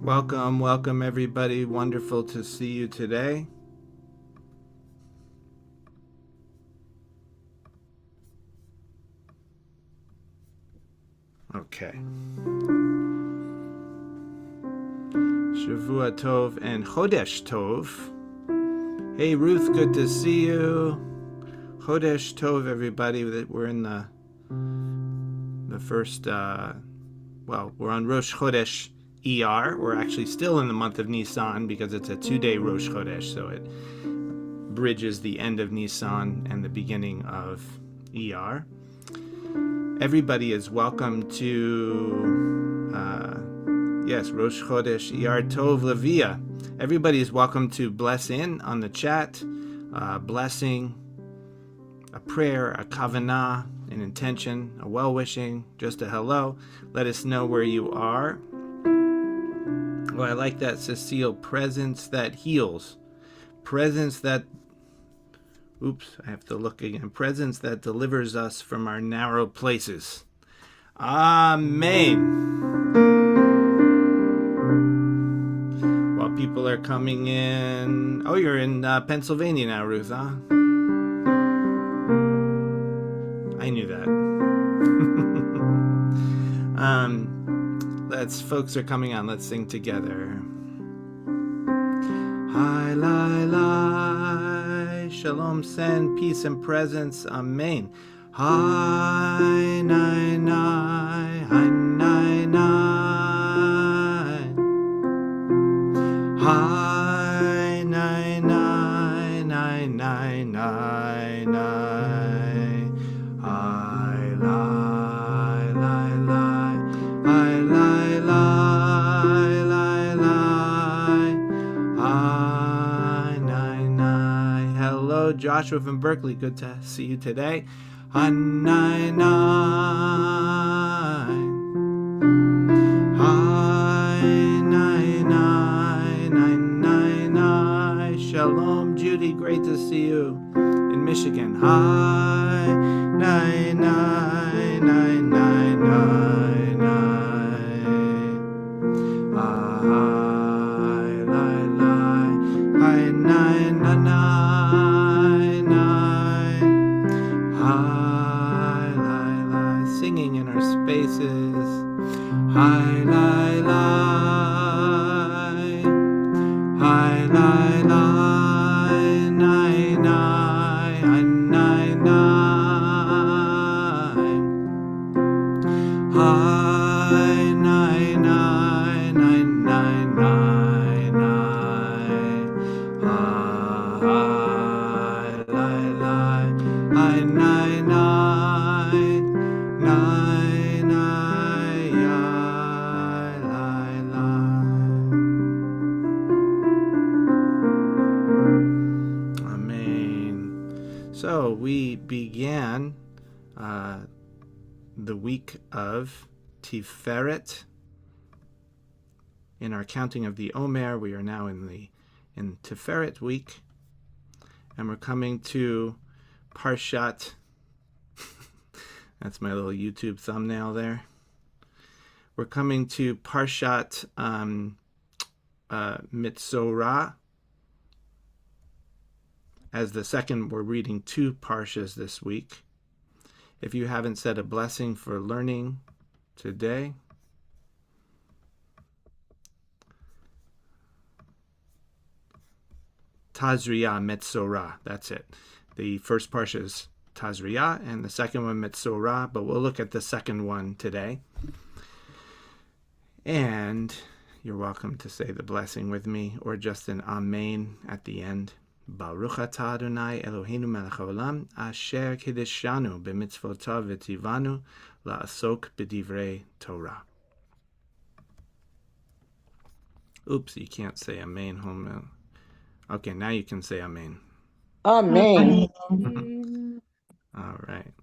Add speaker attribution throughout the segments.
Speaker 1: Welcome everybody. Wonderful to see you today. Okay. Shavua Tov and Chodesh Tov. Hey Ruth, good to see you. Chodesh Tov, everybody. We're in the first, we're on Rosh Chodesh ER. We're actually still in the month of Nisan because it's a 2-day Rosh Chodesh, so it bridges the end of Nisan and the beginning of ER. Everybody is welcome to, Rosh Chodesh ER Tov Levia. Everybody is welcome to bless in on the chat, blessing, a prayer, a kavanah, an intention, a well-wishing, just a hello. Let us know where you are. Well, I like that, Cecile. Presence that heals. Presence that... I have to look again. Presence that delivers us from our narrow places. Amen. While people are coming in... Oh, you're in Pennsylvania now, Ruth, huh? I knew that. Folks are coming on. Let's sing together. Hi, lai, lai. Shalom, send peace and presence. Amen. Hi, nai, nai. Hi, nai, nai. Hi, nai, nai. Nai, nai, nai, nai. Hi, lai, lai, lai. Hi, lai, lai, lai, lai. Hi, nai, nai. Hello, Joshua from Berkeley. Good to see you today. Hi, nai, nai. Hi, nai, nai, nai, nai, nai. Shalom, Judy. Great to see you in Michigan. Hi, nai, nai, nai, nai, nai, nai. Hi, lai, lai. Hi, nai, nai, nai, nai. Hi, lai, lai. Singing in our spaces. Hi, lai, lai. Hi, lai, lai. Nai, nai. Hi, nai, nai. Hi, nai, nai. Nai, nai, nai, nai. Hi, lai, lai. Hi, nai, nai. Nai, nai, yai, lai, lai. Amen. So we began the week of Tiferet. In our counting of the Omer, we are now in Tiferet week, and we're coming to Parshat. That's my little YouTube thumbnail there. We're coming to Parshat Metzorah. As the second, we're reading 2 parshas this week. If you haven't said a blessing for learning today, Tazria Metzorah, that's it. The first parsha is Tazria, and the second one Metzorah, but we'll look at the second one today. And you're welcome to say the blessing with me, or just an Amen at the end. Baruch atah Adonai Eloheinu melech haolam, asher kiddushanu b'mitzvotav v'tivanu la'asok b'divrei Torah. Oops, you can't say Amen, home. Okay, now you can say Amen.
Speaker 2: Amen.
Speaker 1: All right.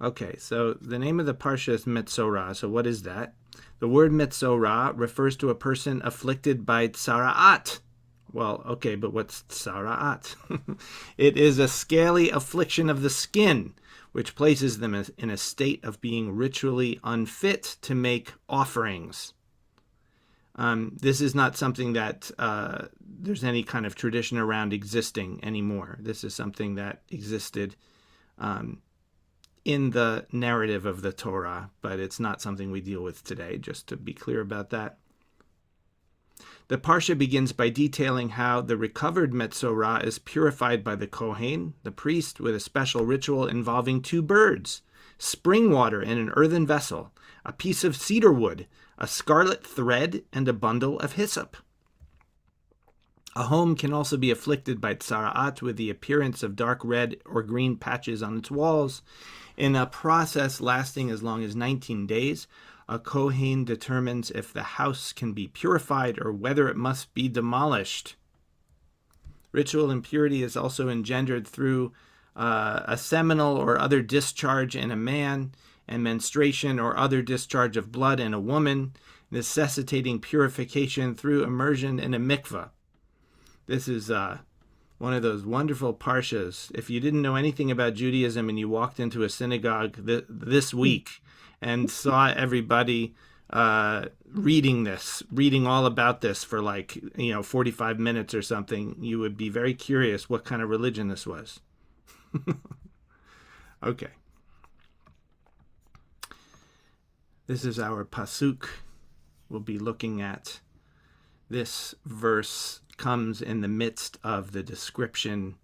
Speaker 1: Okay, so the name of the parsha is Metzorah. So what is that? The word Metzorah refers to a person afflicted by tzara'at. Well, okay, but what's tzara'at? It is a scaly affliction of the skin, which places them in a state of being ritually unfit to make offerings. This is not something that there's any kind of tradition around existing anymore. This is something that existed in the narrative of the Torah, but it's not something we deal with today, just to be clear about that. The Parsha begins by detailing how the recovered Metzorah is purified by the Kohen, the priest, with a special ritual involving 2 birds, spring water in an earthen vessel, a piece of cedar wood, a scarlet thread, and a bundle of hyssop. A home can also be afflicted by tzara'at with the appearance of dark red or green patches on its walls. In a process lasting as long as 19 days, a Kohen determines if the house can be purified or whether it must be demolished. Ritual impurity is also engendered through a seminal or other discharge in a man, and menstruation or other discharge of blood in a woman, necessitating purification through immersion in a mikveh. This is one of those wonderful parshas. If you didn't know anything about Judaism and you walked into a synagogue this week and saw everybody reading all about this for 45 minutes or something, you would be very curious what kind of religion this was. Okay. This is our pasuk. We'll be looking at. This verse comes in the midst of the description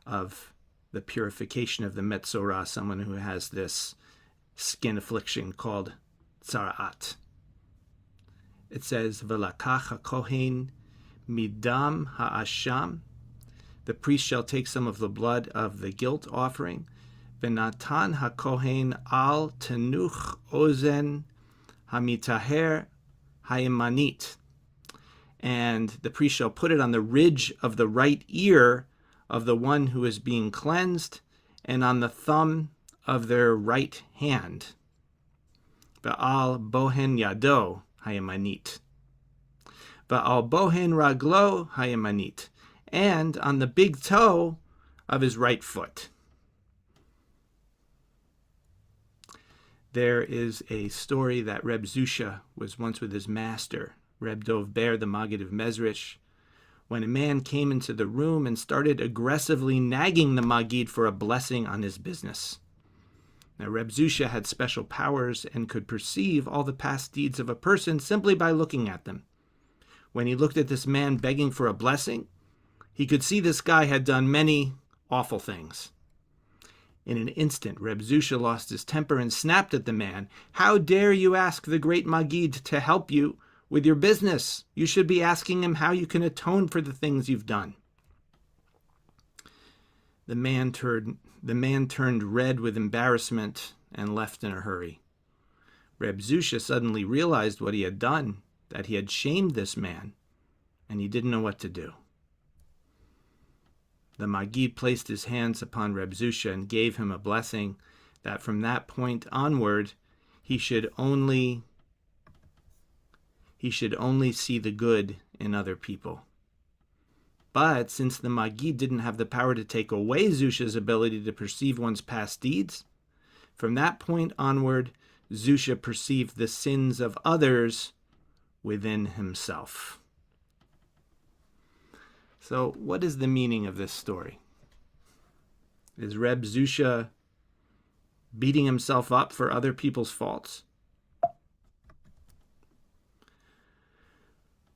Speaker 1: of the purification of the Metzorah, someone who has this skin affliction called tzara'at. It says, V'lakach hakohen midam ha'asham. The priest shall take some of the blood of the guilt offering. V'natan hakohen al tenuch ozen hamitaher ha'imanit. And the priest shall put it on the ridge of the right ear of the one who is being cleansed, and on the thumb of their right hand. Va'al bohen yado ha'imanit. Va'al bohen raglo ha'imanit. And on the big toe of his right foot. There is a story that Reb Zusha was once with his master, Reb Dov Ber, the Maggid of Mezrich, when a man came into the room and started aggressively nagging the Maggid for a blessing on his business. Now, Reb Zusha had special powers and could perceive all the past deeds of a person simply by looking at them. When he looked at this man begging for a blessing, he could see this guy had done many awful things. In an instant, Reb Zusha lost his temper and snapped at the man. "How dare you ask the great Maggid to help you with your business? You should be asking him how you can atone for the things you've done." The man turned red with embarrassment and left in a hurry. Reb Zusha suddenly realized what he had done, that he had shamed this man, and he didn't know what to do. The Maggid placed his hands upon Reb Zusha and gave him a blessing that from that point onward he should only see the good in other people. But since the Maggid didn't have the power to take away Zusha's ability to perceive one's past deeds, from that point onward, Zusha perceived the sins of others within himself. So what is the meaning of this story? Is Reb Zusha beating himself up for other people's faults?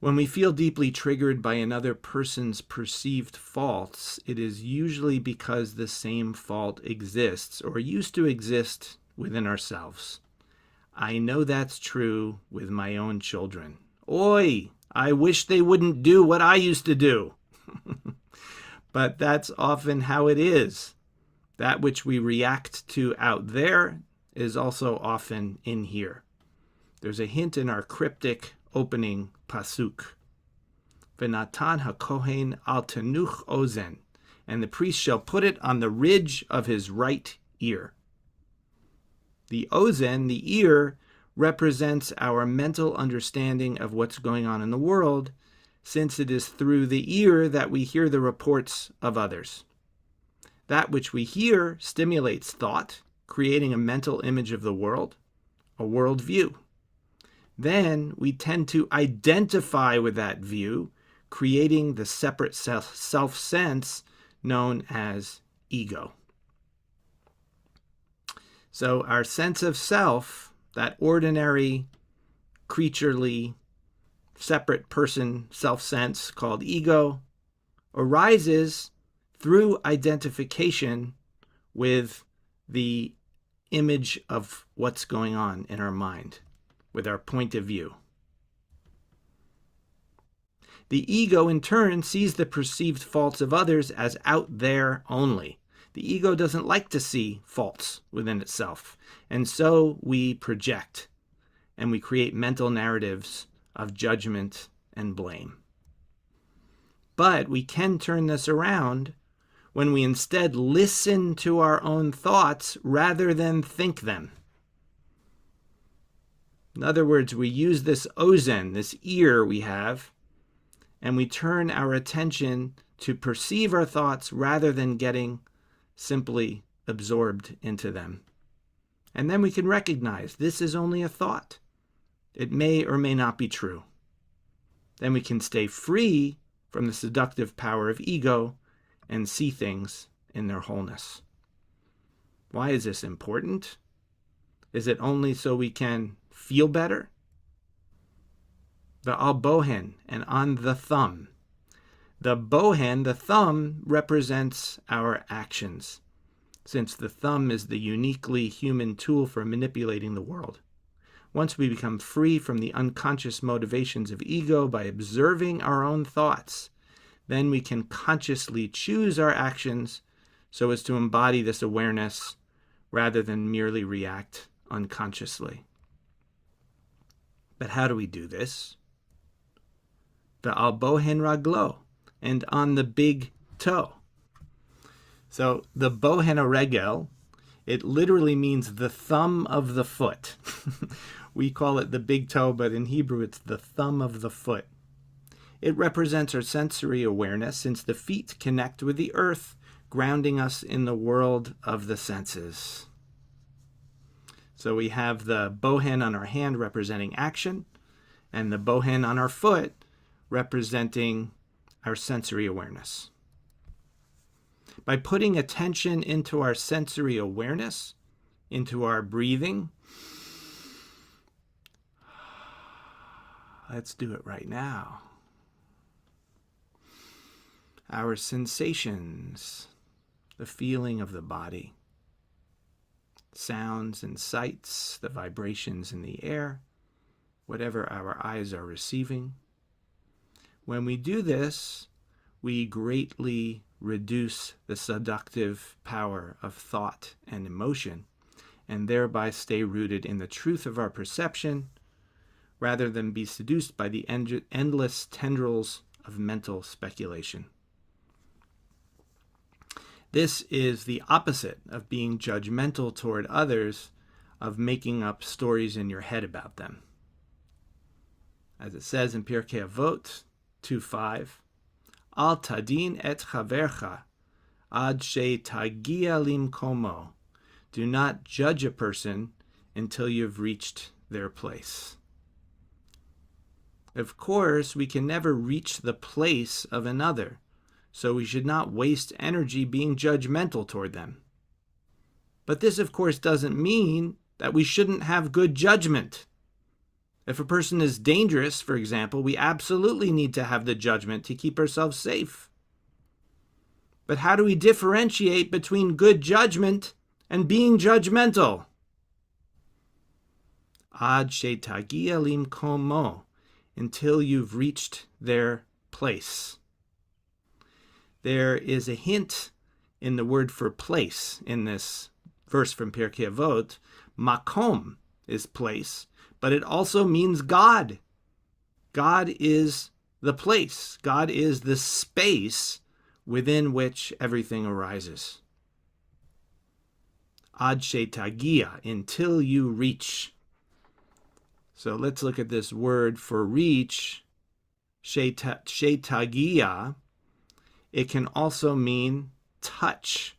Speaker 1: When we feel deeply triggered by another person's perceived faults, it is usually because the same fault exists or used to exist within ourselves. I know that's true with my own children. Oi, I wish they wouldn't do what I used to do. But that's often how it is. That which we react to out there is also often in here. There's a hint in our cryptic opening pasuk. V'natan hakohen al tenuch ozen, and the priest shall put it on the ridge of his right ear. The ozen, the ear, represents our mental understanding of what's going on in the world, since it is through the ear that we hear the reports of others. That which we hear stimulates thought, creating a mental image of the world, a worldview. then we tend to identify with that view, creating the separate self-sense known as ego. So our sense of self, that ordinary, creaturely, separate person self-sense called ego, arises through identification with the image of what's going on in our mind, with our point of view. The ego, in turn, sees the perceived faults of others as out there only. The ego doesn't like to see faults within itself, and so we project, and we create mental narratives of judgment and blame. But we can turn this around when we instead listen to our own thoughts rather than think them. In other words, we use this ozen, this ear we have, and we turn our attention to perceive our thoughts rather than getting simply absorbed into them. And then we can recognize this is only a thought. It may or may not be true. Then we can stay free from the seductive power of ego and see things in their wholeness. Why is this important? Is it only so we can feel better? The al bohen and on the thumb. The bohen, the thumb, represents our actions, since the thumb is the uniquely human tool for manipulating the world. Once we become free from the unconscious motivations of ego by observing our own thoughts, then we can consciously choose our actions so as to embody this awareness rather than merely react unconsciously. But how do we do this? The al bohen raglo, and on the big toe. So the bohen regel, it literally means the thumb of the foot. We call it the big toe, but in Hebrew it's the thumb of the foot. It represents our sensory awareness, since the feet connect with the earth, grounding us in the world of the senses. So we have the bohen on our hand representing action, and the bohen on our foot representing our sensory awareness. By putting attention into our sensory awareness, into our breathing, let's do it right now. Our sensations, the feeling of the body, sounds and sights, the vibrations in the air, whatever our eyes are receiving. When we do this, we greatly reduce the seductive power of thought and emotion, and thereby stay rooted in the truth of our perception, rather than be seduced by the endless tendrils of mental speculation. This is the opposite of being judgmental toward others, of making up stories in your head about them. As it says in Pirkei Avot 2:5, Al tadin et chavercha ad she tagia limkomo. Do not judge a person until you've reached their place. Of course, we can never reach the place of another, so we should not waste energy being judgmental toward them. But this, of course, doesn't mean that we shouldn't have good judgment. If a person is dangerous, for example, we absolutely need to have the judgment to keep ourselves safe. But how do we differentiate between good judgment and being judgmental? Ad shetagia limkomo, until you've reached their place. There is a hint in the word for place in this verse from Pirkei Avot. Makom is place, but it also means God. God is the place. God is the space within which everything arises. Ad shetagia, until you reach. So let's look at this word for reach, shetagia. It can also mean touch.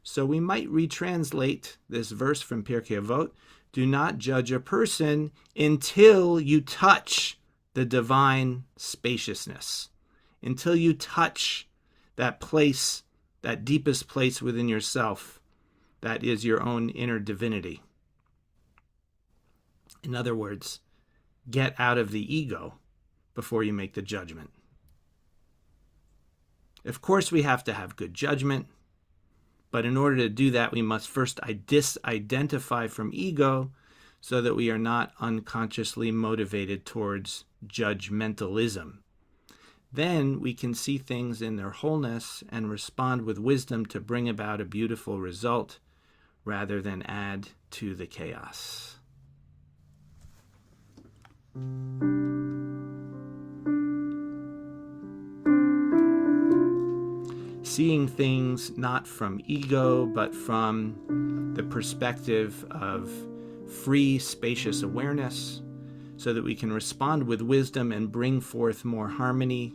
Speaker 1: So we might retranslate this verse from Pirkei Avot Do not judge a person until you touch the divine spaciousness, until you touch that place, that deepest place within yourself, that is your own inner divinity. In other words, get out of the ego before you make the judgment. Of course, we have to have good judgment, but in order to do that, we must first disidentify from ego so that we are not unconsciously motivated towards judgmentalism. Then we can see things in their wholeness and respond with wisdom to bring about a beautiful result rather than add to the chaos. Seeing things not from ego, but from the perspective of free, spacious awareness, so that we can respond with wisdom and bring forth more harmony,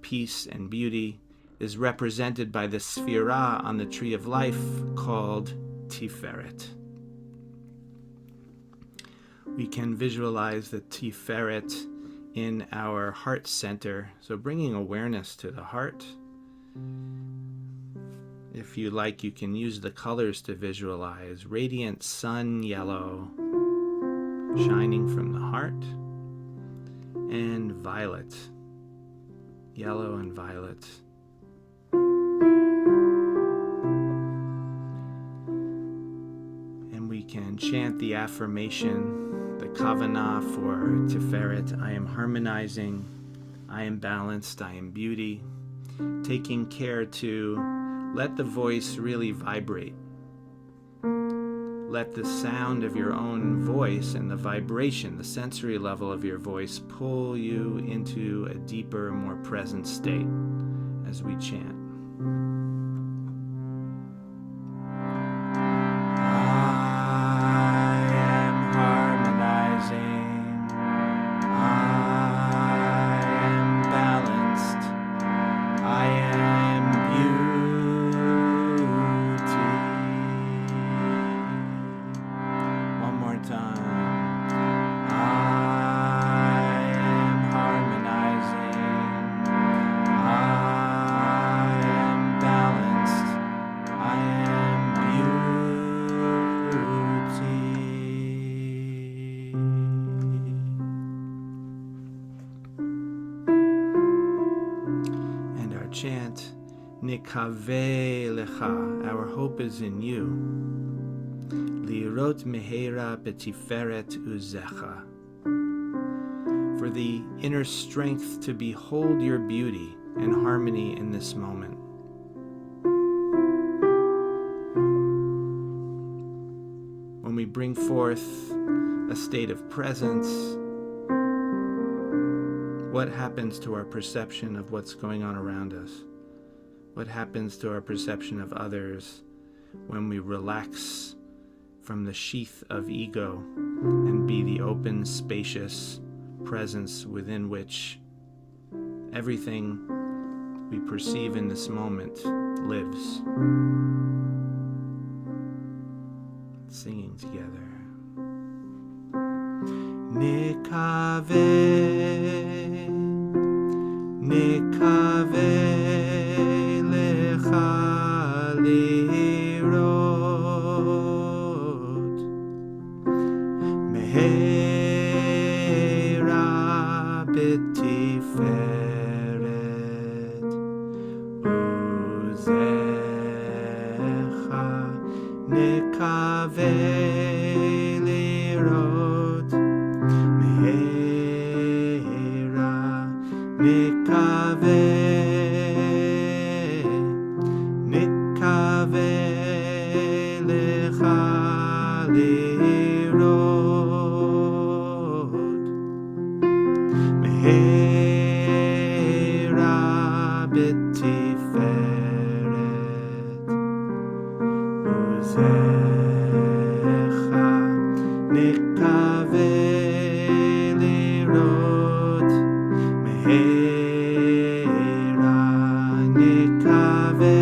Speaker 1: peace, and beauty, is represented by the Sefirah on the Tree of Life called Tiferet. We can visualize the Tiferet in our heart center, so bringing awareness to the heart. If you like, you can use the colors to visualize radiant sun yellow shining from the heart, and violet, yellow and violet. And we can chant the affirmation, the kavanah for Tiferet. I am harmonizing, I am balanced, I am beauty. Taking care to let the voice really vibrate. Let the sound of your own voice and the vibration, the sensory level of your voice, pull you into a deeper, more present state as we chant. Chant, Nikaveh lecha, our hope is in you. Lirot mehera betiferet uzecha, for the inner strength to behold your beauty and harmony in this moment. When we bring forth a state of presence, what happens to our perception of what's going on around us? What happens to our perception of others when we relax from the sheath of ego and be the open, spacious presence within which everything we perceive in this moment lives? Singing together. Nikaveh, Nikaveh lecha lirot mehera betiferet uzecha. Nikaveh lirot mehera, Nikaveh, Nikaveh lecha lirot mehera betiferet uzecha. Nikaveh lirot mehera, Nikaveh,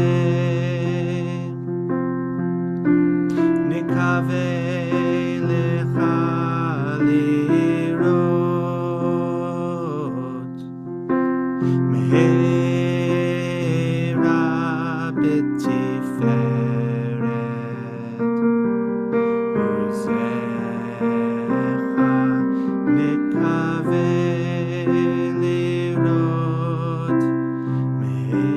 Speaker 1: Nikaveh lecha Meherah b'Tiferet, Uzecha nikaveh lirot Meherah.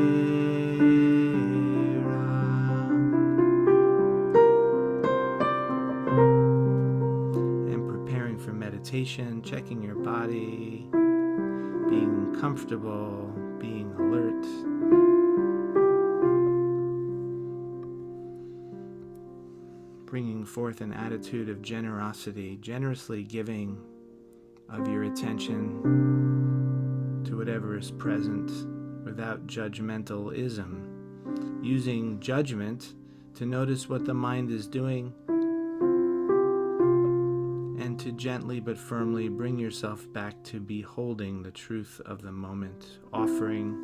Speaker 1: And preparing for meditation, checking your body, being comfortable, being alert. Bringing forth an attitude of generosity, generously giving of your attention to whatever is present without judgmentalism, using judgment to notice what the mind is doing and to gently but firmly bring yourself back to beholding the truth of the moment, offering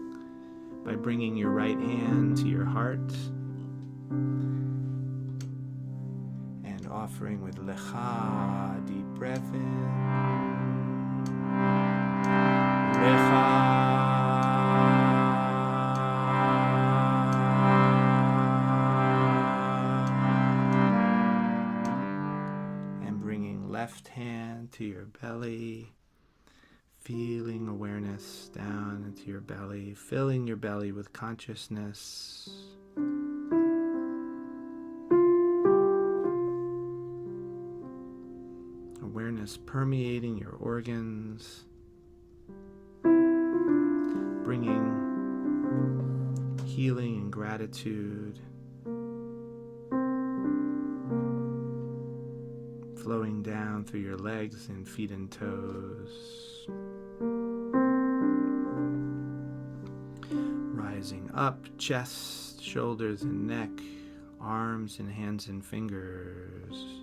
Speaker 1: by bringing your right hand to your heart and offering with lecha, deep breath in, lecha, and bringing left hand to your belly, feeling awareness down into your belly, filling your belly with consciousness. Awareness permeating your organs, bringing healing and gratitude, flowing down through your legs and feet and toes, rising up, chest, shoulders and neck, arms and hands and fingers.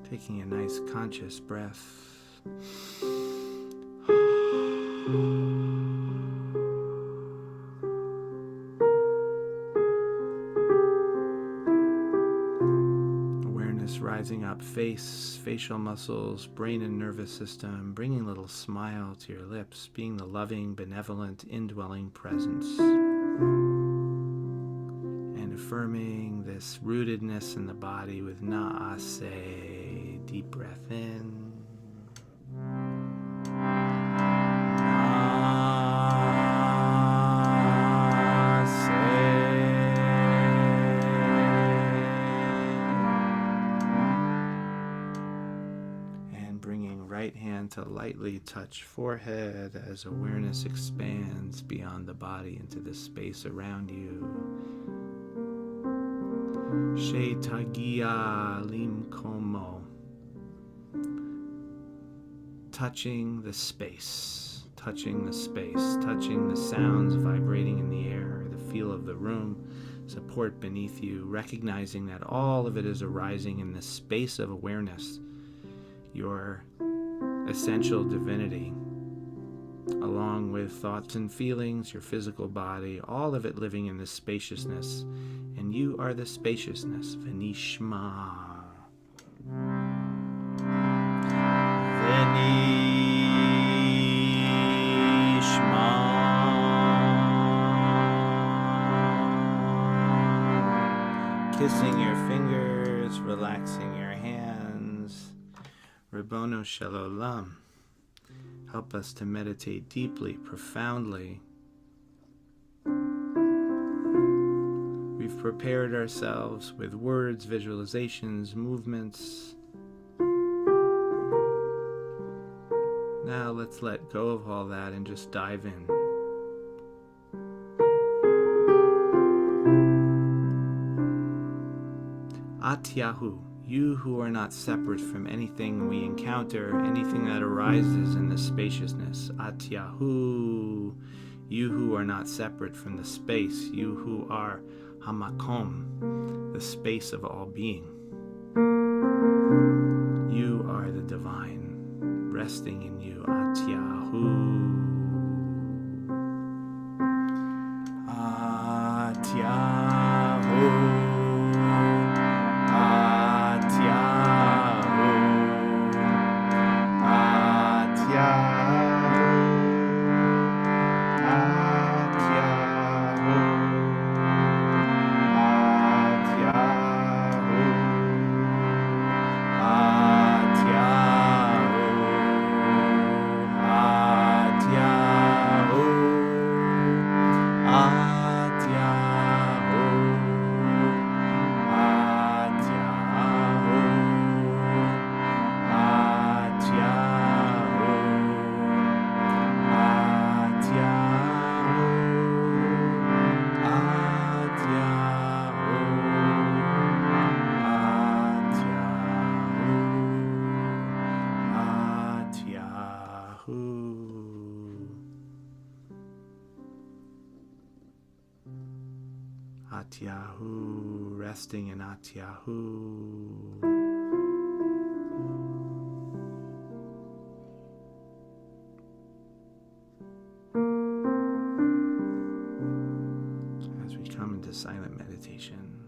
Speaker 1: Taking a nice conscious breath. Awareness rising up, face, facial muscles, brain and nervous system, bringing a little smile to your lips, being the loving, benevolent, indwelling presence. And affirming this rootedness in the body with na'aseh, deep breath in. Right hand to lightly touch forehead as awareness expands beyond the body into the space around you. Shetagia limkomo. Touching the space, touching the space, touching the sounds vibrating in the air, the feel of the room, support beneath you, recognizing that all of it is arising in the space of awareness. Your essential divinity, along with thoughts and feelings, your physical body, all of it living in this spaciousness, and you are the spaciousness. V'nishma. V'nishma. Kissing your fingers, relaxing your hands. Ribono Shel Olam, help us to meditate deeply, profoundly. We've prepared ourselves with words, visualizations, movements. Now let's let go of all that and just dive in. Atyahu. You who are not separate from anything we encounter, anything that arises in the spaciousness. Atyahu. You who are not separate from the space. You who are Hamakom, the space of all being. You are the divine, resting in you. Atyahu. Atyahu. Atyahu, resting in Atyahu. As we come into silent meditation.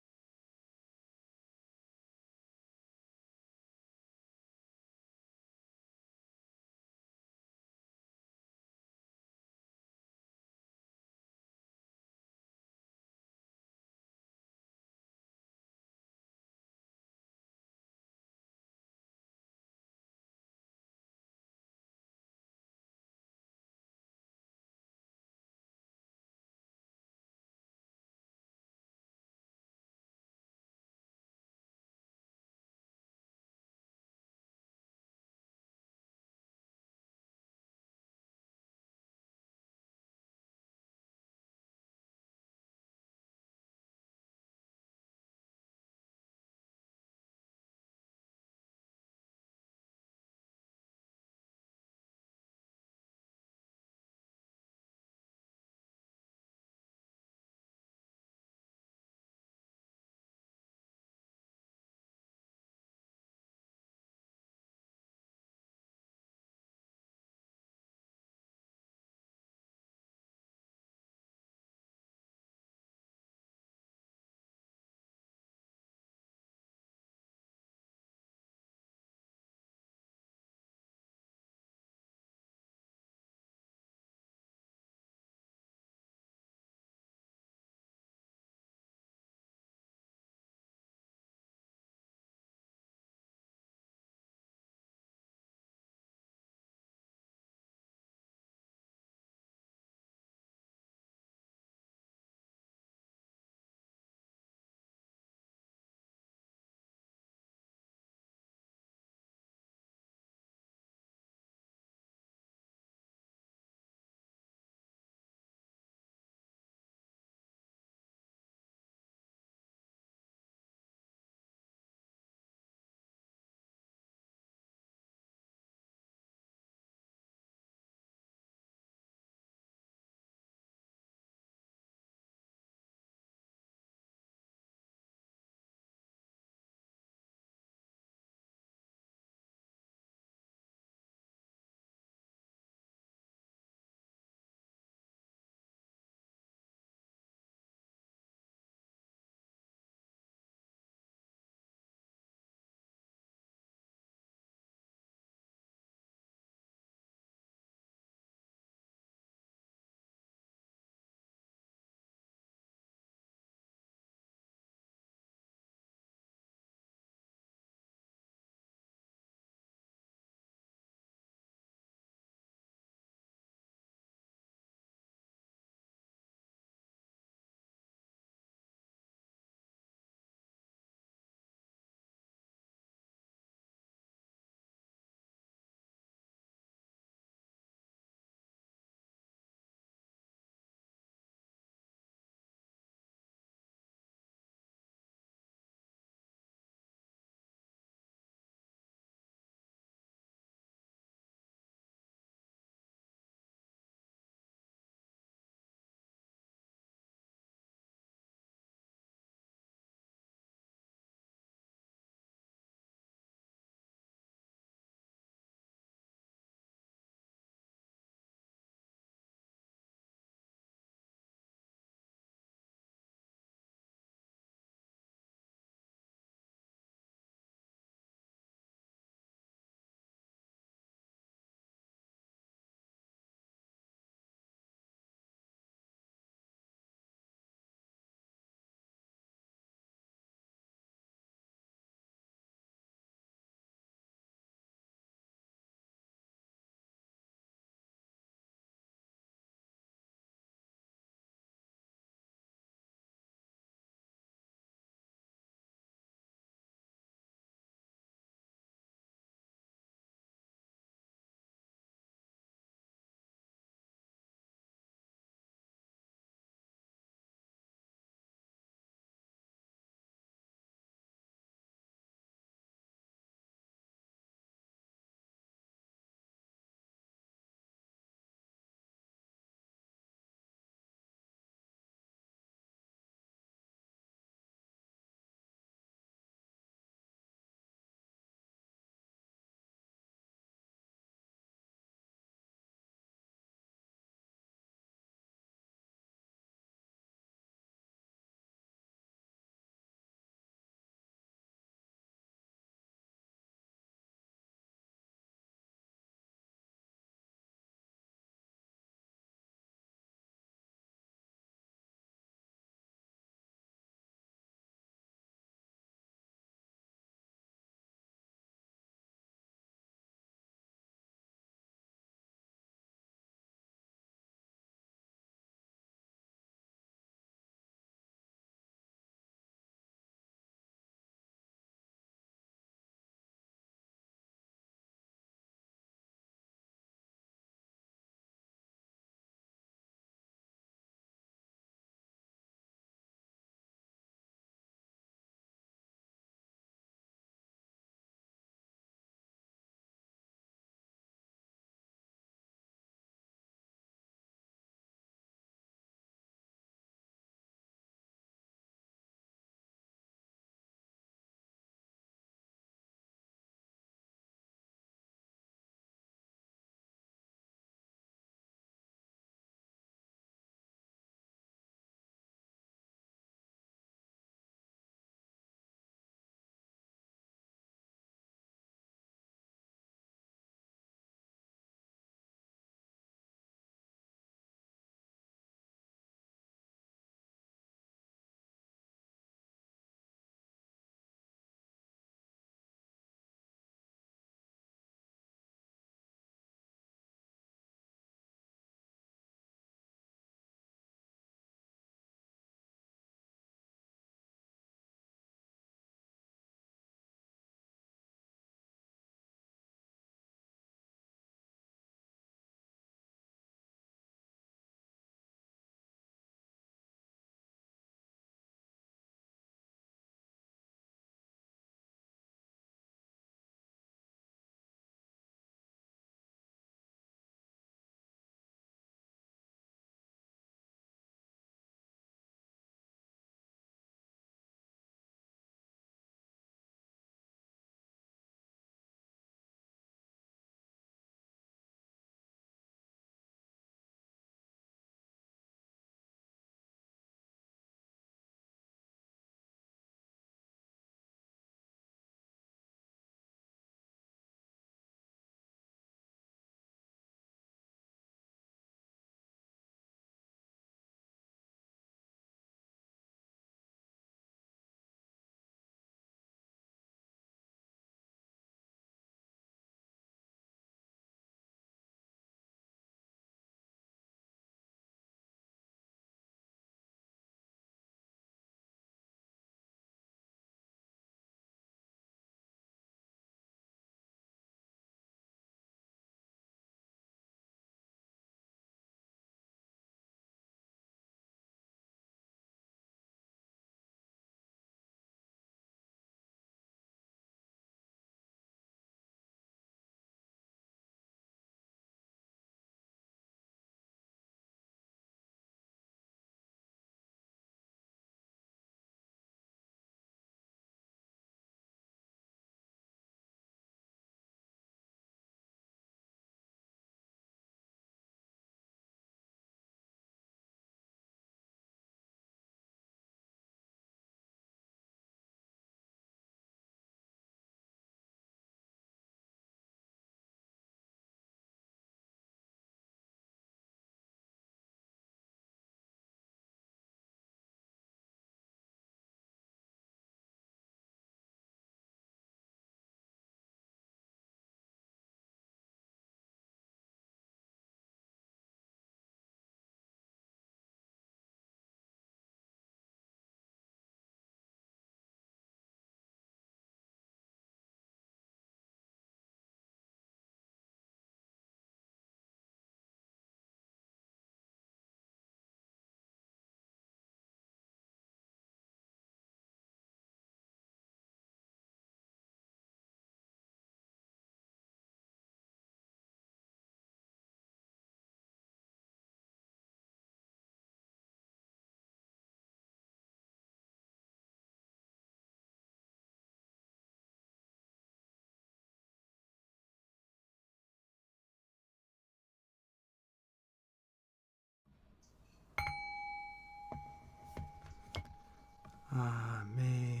Speaker 1: Amen.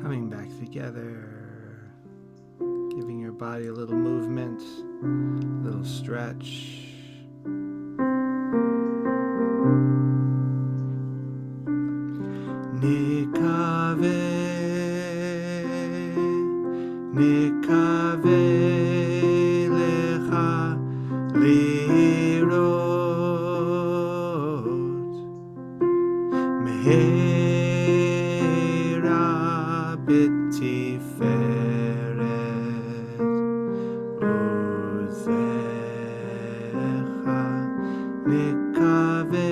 Speaker 1: Coming back together, giving your body a little movement, a little stretch. Nikave lecha lirot mehera b'tiferet ozecha nikave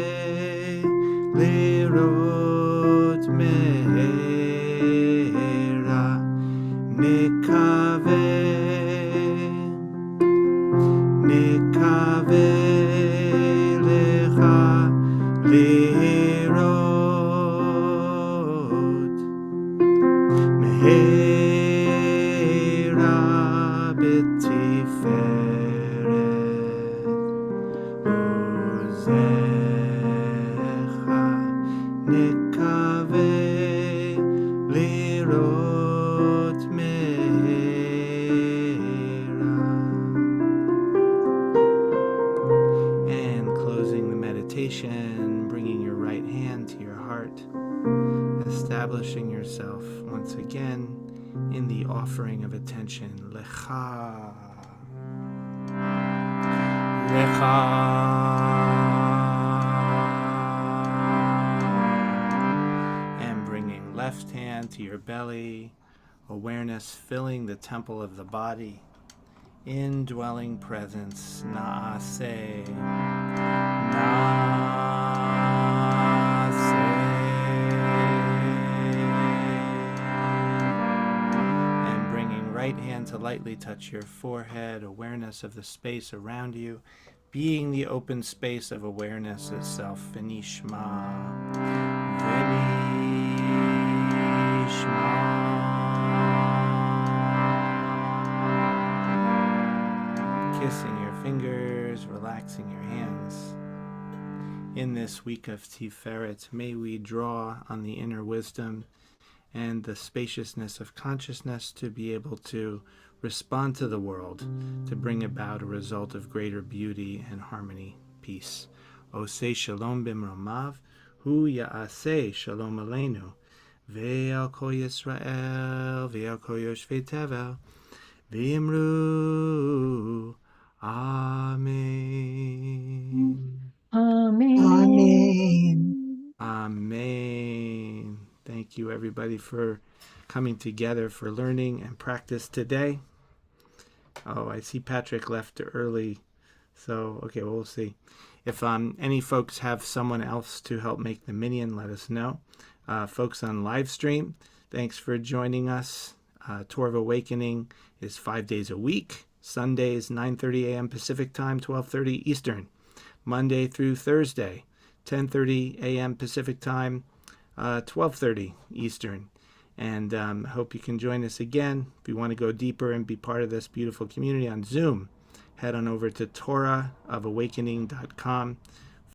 Speaker 1: lirot mehera nikave lecha lirot mehera b'tiferet ozecha nikave lirot mehera. And closing the meditation, bringing your right hand to your heart, establishing yourself once again in the offering of attention. Lecha. Lecha. And bringing left hand to your belly, awareness filling the temple of the body, indwelling presence. Naaseh. And bringing right hand to lightly touch your forehead, awareness of the space around you, being the open space of awareness itself. V'nishma. Kissing your fingers, relaxing your hands. In this week of Tiferet, may we draw on the inner wisdom and the spaciousness of consciousness to be able to respond to the world, to bring about a result of greater beauty and harmony, peace. Oseh shalom bimromav, hu ya'aseh shalom aleinu, ve'al kol Yisrael, ve'al kol yoshvei tevel, ve'imru, Amen.
Speaker 2: Amen.
Speaker 1: Amen. Thank you, everybody, for coming together for learning and practice today. Oh, I see Patrick left early. So, okay, we'll see. If any folks have someone else to help make the minyan, let us know. Folks on live stream, thanks for joining us. Torah of Awakening is 5 days a week. Sundays, 9:30 a.m. Pacific Time, 12:30 Eastern. Monday through Thursday, 10:30 a.m. Pacific Time, 12:30 Eastern. And hope you can join us again. If you want to go deeper and be part of this beautiful community on Zoom, head on over to TorahofAwakening.com.